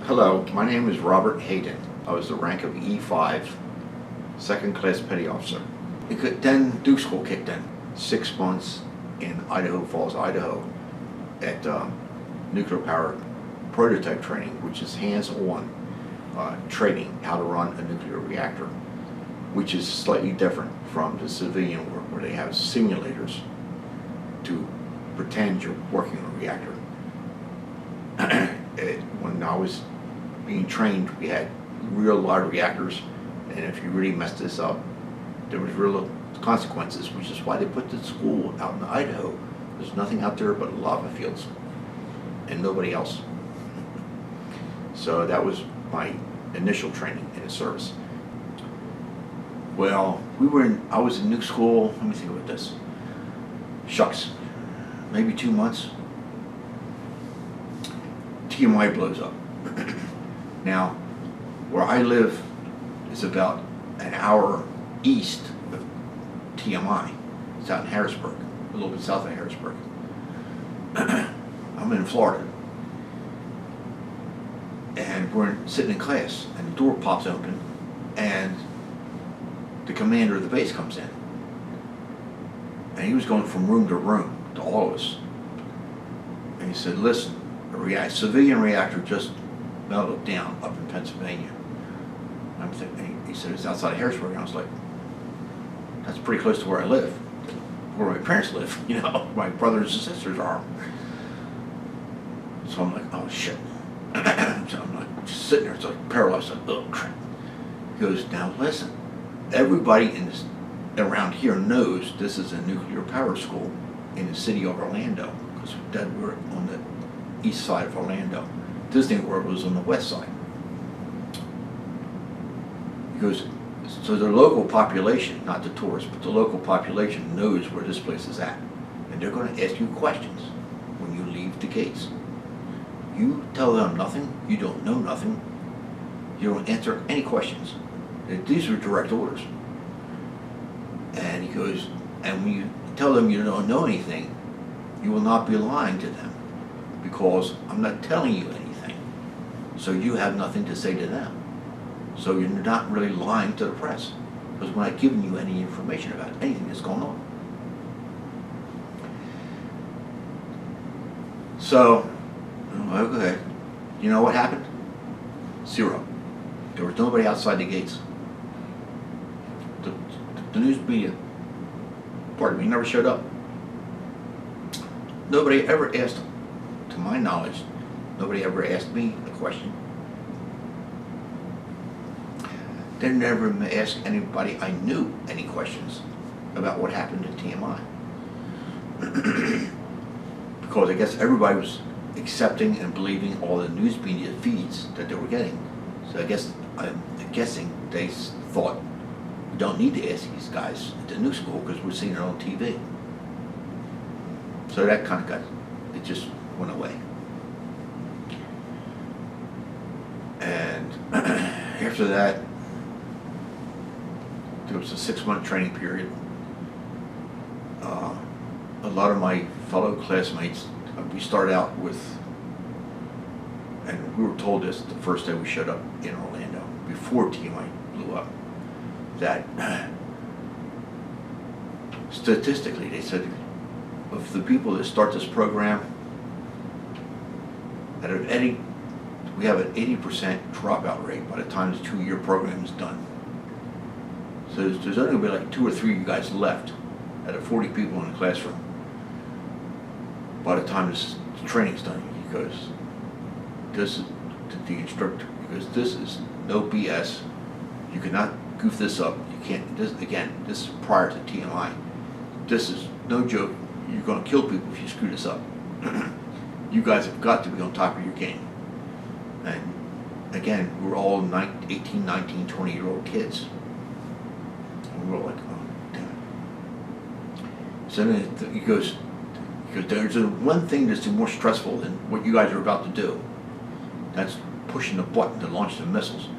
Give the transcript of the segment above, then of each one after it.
Hello, my name is Robert Hayden. I was the rank of E5, second class petty officer. Then Duke School kicked in. 6 months in Idaho Falls, Idaho at nuclear power prototype training, which is hands-on training how to run a nuclear reactor, which is slightly different from the civilian work where they have simulators to pretend you're working on a reactor. When I was being trained, we had real live reactors, and if you really messed this up, there was real consequences, which is why they put the school out in Idaho. There's nothing out there but lava fields and nobody else. So that was my initial training in the service. Well, I was in nuke school, let me think about this. Shucks, maybe 2 months. TMI blows up. Now, where I live is about an hour east of TMI. It's out in Harrisburg, a little bit south of Harrisburg. I'm in Florida. And we're sitting in class, and the door pops open, and the commander of the base comes in. And he was going from room to room to all of us. And he said, listen, a civilian reactor just melted down up in Pennsylvania. I'm thinking, he said it's outside of Harrisburg, and I was like, that's pretty close to where I live, where my parents live, you know, my brothers and sisters are. So I'm like, oh shit. So I'm like just sitting there, it's like paralyzed, like, oh crap. He goes, now listen, everybody around here knows this is a nuclear power school in the city of Orlando, because we're on the east side of Orlando. Disney World was on the west side. He goes, so the local population, not the tourists, but the local population knows where this place is at. And they're going to ask you questions when you leave the gates. You tell them nothing, you don't know nothing, you don't answer any questions. These are direct orders. And he goes, and when you tell them you don't know anything, you will not be lying to them, because I'm not telling you anything. So you have nothing to say to them. So you're not really lying to the press, because we're not giving you any information about anything that's going on. So, okay, you know what happened? Zero. There was nobody outside the gates. The news media, pardon me, never showed up. Nobody ever asked, to my knowledge, nobody ever asked me a question. They never asked anybody I knew any questions about what happened at TMI. Because I guess everybody was accepting and believing all the news media feeds that they were getting. So I'm guessing they thought, we don't need to ask these guys at the nuke school because we're seeing it on TV. So that kind of it just went away. And after that, there was a 6-month training period. A lot of my fellow classmates, we started out with, and we were told this the first day we showed up in Orlando, before TMI blew up, that statistically, they said, of the people that start this program, we have an 80% dropout rate by the time the 2-year program is done. So there's only going to be like 2 or 3 of you guys left out of 40 people in the classroom by the time this training's done. He goes, this is the instructor, because this is no BS. You cannot goof this up. You can't, this is prior to TMI. This is no joke. You're going to kill people if you screw this up. You guys have got to be on top of your game. And again, we're all 18, 19, 20-year-old kids. And we're like, oh, damn it. So then he goes, there's one thing that's more stressful than what you guys are about to do. That's pushing the button to launch the missiles.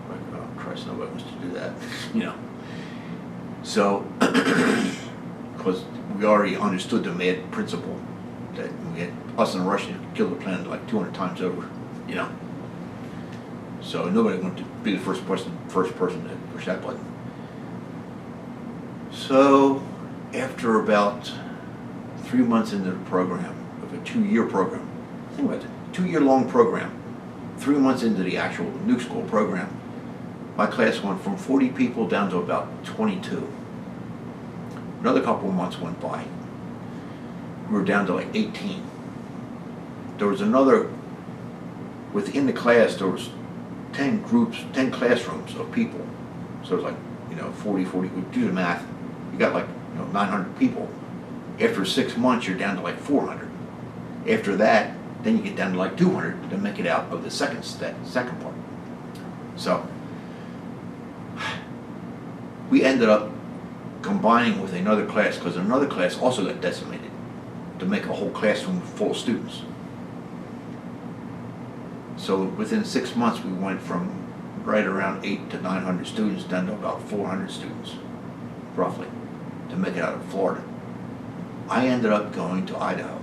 Like, oh Christ, nobody wants to do that, you know. So, because we already understood the mad principle that we had us and the Russians killed the planet like 200 times over, you know. So nobody wanted to be the first person to push that button. So after about 3 months into the program, of a 2-year program, think about it, 2-year long program, 3 months into the actual new school program, my class went from 40 people down to about 22. Another couple of months went by. We were down to like 18. There was another, within the class, there was 10 groups, 10 classrooms of people. So it was like, 40, do the math, you got like, 900 people. After 6 months, you're down to like 400. After that, then you get down to like 200 to make it out of the second part. So we ended up combining with another class, because another class also got decimated, to make a whole classroom full of students. So within 6 months, we went from right around 800 to 900 students down to about 400 students, roughly, to make it out of Florida. I ended up going to Idaho.